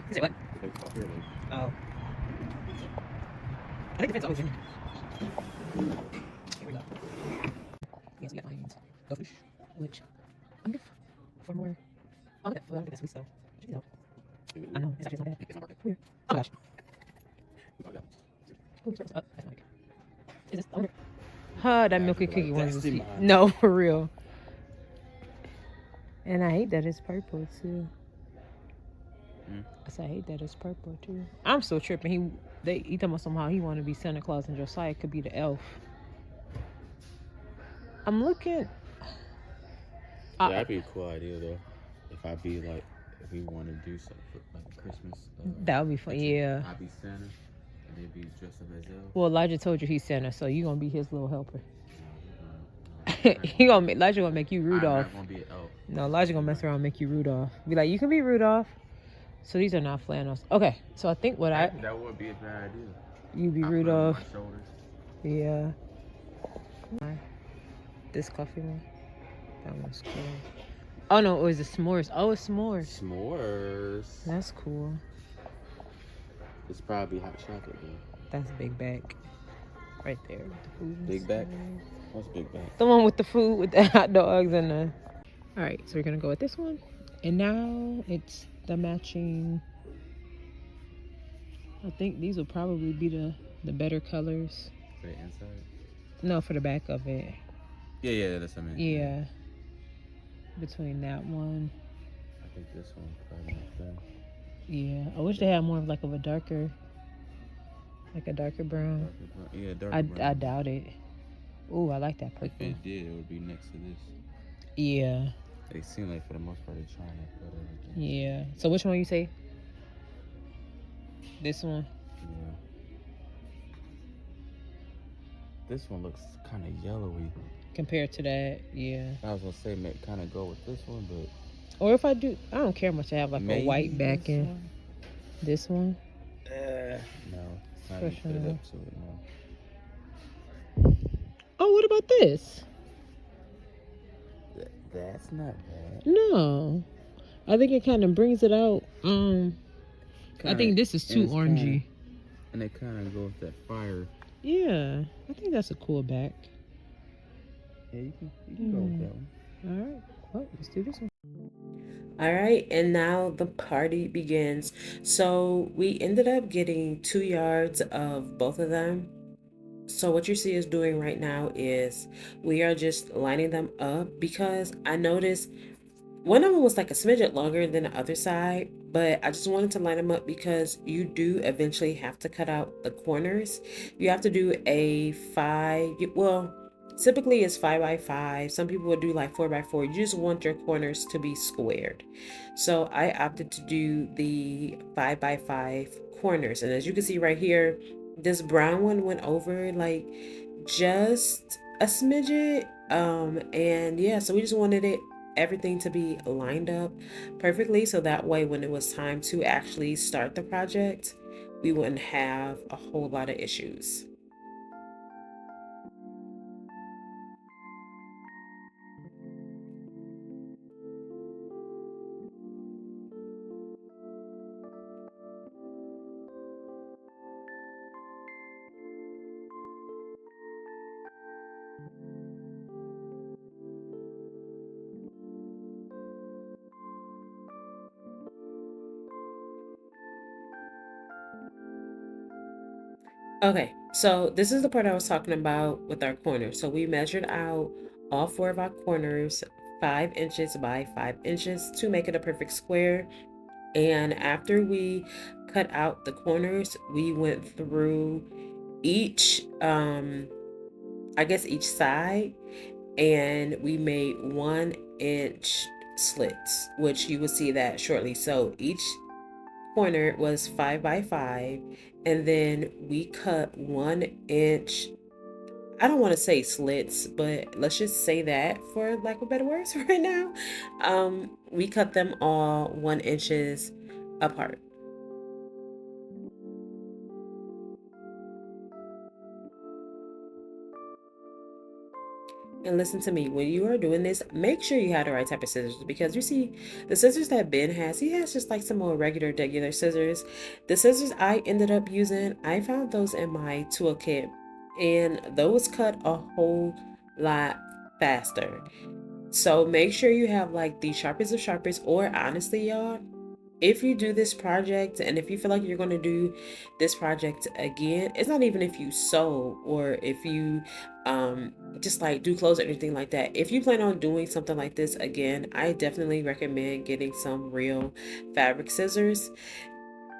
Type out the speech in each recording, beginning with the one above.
You say what? Like up here, like. Oh. I think the fence always in. Here we go. Yes, we got lions. Go fish. Which I'm good for more. Oh, look at well, that's sweet stuff. Check it out. I know, it's actually not bad. It's not working. Weird. Oh gosh. Oh, it's up. That's not like. Is this? I wonder. That milky cookie one was no for real. And I hate that it's purple too. I said I hate that it's purple too. I'm still tripping. He talking about somehow he want to be Santa Claus and Josiah could be the elf. I'm looking. Yeah, that'd be a cool idea though. If we want to do something for like Christmas. That would be fun. Yeah. I'd be Santa, and they'd be dressed up as elf. Well, Elijah told you he's Santa, so you gonna be his little helper. No, Elijah gonna make you Rudolph. I'm not gonna be an elf. No, Elijah gonna mess around and make you Rudolph. Be like, you can be Rudolph. So these are not flannels. Okay, so I think that would be a bad idea. You be Rudolph. Yeah. This coffee one. That one's cool. Oh no, it was the s'mores. Oh, it's s'mores. S'mores. That's cool. It's probably hot chocolate though. That's Big Back. Right there with the food. Big Back? What's Big Back? The one with the food with the hot dogs and the. Alright, so we're gonna go with this one. And now it's the matching. I think these will probably be the better colors. For the inside? No, for the back of it. Yeah, that's what I mean. Yeah. Between that one. I think this one probably looks better. Yeah. I wish they had more of like a darker brown. Yeah, darker brown. I doubt it. Ooh, I like that purple. If it did, it would be next to this. Yeah. They seem like for the most part they're trying to put everything. Yeah. So which one you say? This one? Yeah. This one looks kind of yellowy. Compared to that, yeah. I was gonna say kind of go with this one, but. Or if I don't care much to have like a white backing. This one? No. It's not even put it up to it, no. Oh, what about this? That's not bad. No. I think it kind of brings it out. I think this is too orangey. And they kind of go with that fire. Yeah. I think that's a cool back. Yeah, you can go with that one. All right. Well, let's do this one. All right, and now the party begins. So we ended up getting 2 yards of both of them. So what you see us doing right now is we are just lining them up because I noticed one of them was like a smidget longer than the other side, but I just wanted to line them up because you do eventually have to cut out the corners. You have to do a typically it's 5x5. Some people would do like 4x4. You just want your corners to be squared. So I opted to do the 5x5 corners. And as you can see right here, this brown one went over like just a smidget. And yeah, so we just wanted everything to be lined up perfectly. So that way, when it was time to actually start the project, we wouldn't have a whole lot of issues. Okay, so this is the part I was talking about with our corners. So we measured out all 4 of our corners 5 inches by 5 inches to make it a perfect square. And after we cut out the corners, we went through each each side, and we made 1-inch slits, which you will see that shortly. So each corner was 5 by 5, and then we cut 1-inch, I don't want to say slits, but let's just say that for lack of better words right now. We cut them all 1 inches apart. And listen to me, when you are doing this, make sure you have the right type of scissors, because you see the scissors that Ben has, he has just like some more regular scissors. The scissors I ended up using, I found those in my toolkit, and those cut a whole lot faster. So make sure you have like the sharpest of sharpest, or honestly, y'all, if you do this project and if you feel like you're going to do this project again, it's not even if you sew or if you just like do clothes or anything like that. If you plan on doing something like this again, I definitely recommend getting some real fabric scissors,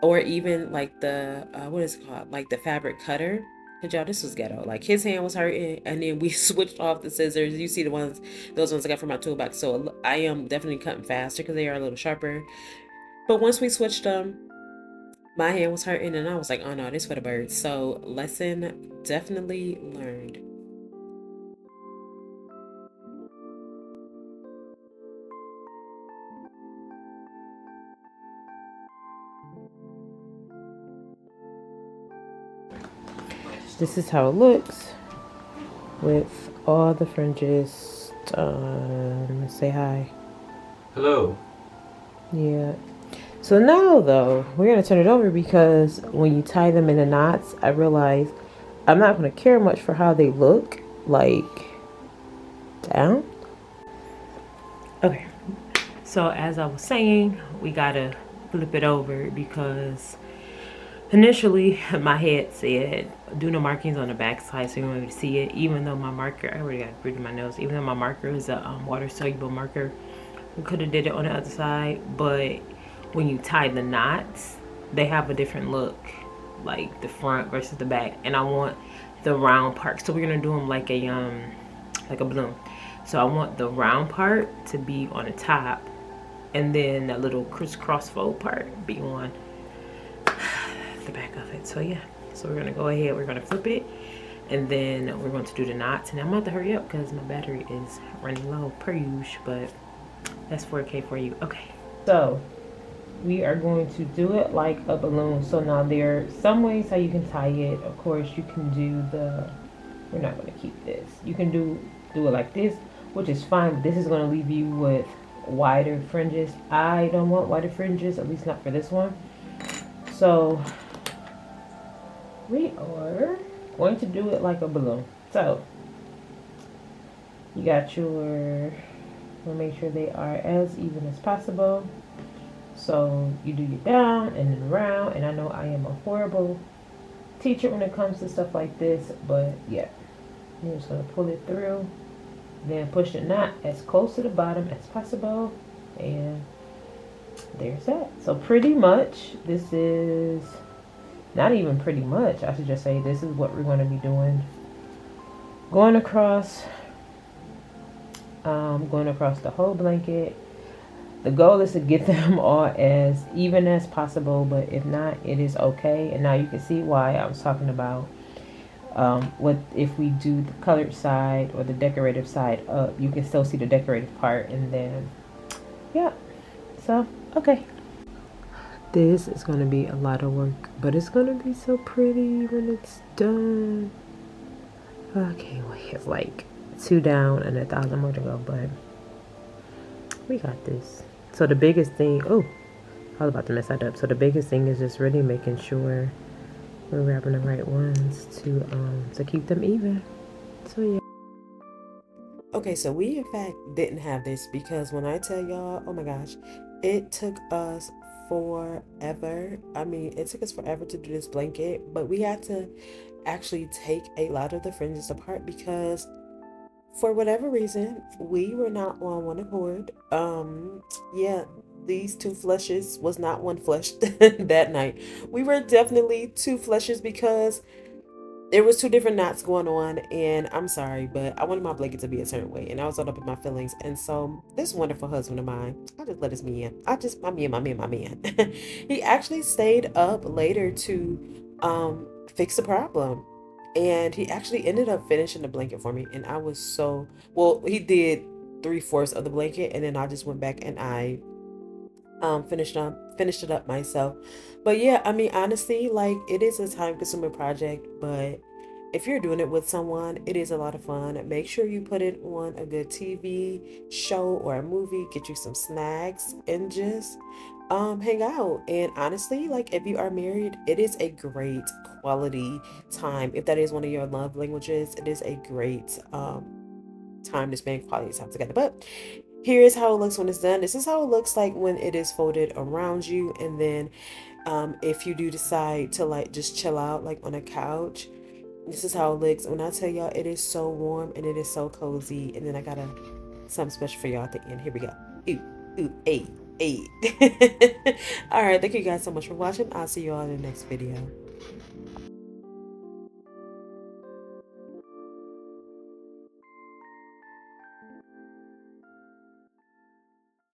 or even like the what is it called, like the fabric cutter. Cause y'all, this was ghetto. Like his hand was hurting, and then we switched off the scissors. You see those ones I got from my toolbox. So I am definitely cutting faster because they are a little sharper. But once we switched them, my hand was hurting, and I was like, oh no, this for the birds. So lesson definitely learned. This is how it looks with all the fringes. Say hi. Hello. Yeah. So now though, we're gonna turn it over because when you tie them in the knots, I realize I'm not gonna care much for how they look, like down. Okay. So as I was saying, we gotta flip it over because initially my head said do no markings on the back side so you won't be able to see it, even though my marker, I already got it in my nose, even though my marker is a water soluble marker. We could have did it on the other side, but when you tie the knots, they have a different look, like the front versus the back, and I want the round part. So we're gonna do them like a balloon. So I want the round part to be on the top, and then that little crisscross fold part be on the back of it. So yeah, so we're gonna go ahead, we're gonna flip it, and then we're going to do the knots. And I'm about to hurry up because my battery is running low per usual, but that's 4K for you. Okay, so we are going to do it like a balloon. So now there are some ways how you can tie it. Of course, you can do we're not going to keep this. You can do it like this, which is fine, but this is going to leave you with wider fringes. I don't want wider fringes, at least not for this one. So we are going to do it like a balloon. So you got your, make sure they are as even as possible. So you do your down and then around, and I know I am a horrible teacher when it comes to stuff like this, but yeah, you're just gonna pull it through, then push the knot as close to the bottom as possible, and there's that. So pretty much, this is not even pretty much, I should just say this is what we're going to be doing, going across the whole blanket. The goal is to get them all as even as possible, but if not, it is okay. And now you can see why I was talking about what if we do the colored side or the decorative side up, you can still see the decorative part. And then yeah, so okay, this is going to be a lot of work, but it's going to be so pretty when it's done. I can't wait. It's like 2 down and 1,000 more to go, but we got this. So the biggest thing, oh, I was about to mess that up. So the biggest thing is just really making sure we're wrapping the right ones to keep them even. So yeah. Okay, so we in fact didn't have this, because when I tell y'all, oh my gosh, it took us forever. I mean, it took us forever to do this blanket, but we had to actually take a lot of the fringes apart because for whatever reason, we were not on one accord. Yeah, these two flushes was not one flush that night. We were definitely two flushes because there was 2 different knots going on, and I'm sorry, but I wanted my blanket to be a certain way, and I was all up in my feelings. And so this wonderful husband of mine, I just let his man. My man. He actually stayed up later to fix the problem. And he actually ended up finishing the blanket for me, and I was so well. He did 3/4 of the blanket, and then I just went back and I finished it up myself. But yeah, I mean, honestly, like, it is a time consuming project, but if you're doing it with someone, it is a lot of fun. Make sure you put it on a good TV show or a movie, get you some snacks, and just hang out. And honestly, like if you are married, it is a great quality time. If that is one of your love languages, it is a great time to spend quality time together. But here is how it looks when it's done. This is how it looks like when it is folded around you. And then if you do decide to like just chill out like on a couch, this is how it looks. When I tell y'all, it is so warm and it is so cozy. And then I got something special for y'all at the end. Here we go. Ooh, ooh, hey, hey. All right, thank you guys so much for watching. I'll see you all in the next video.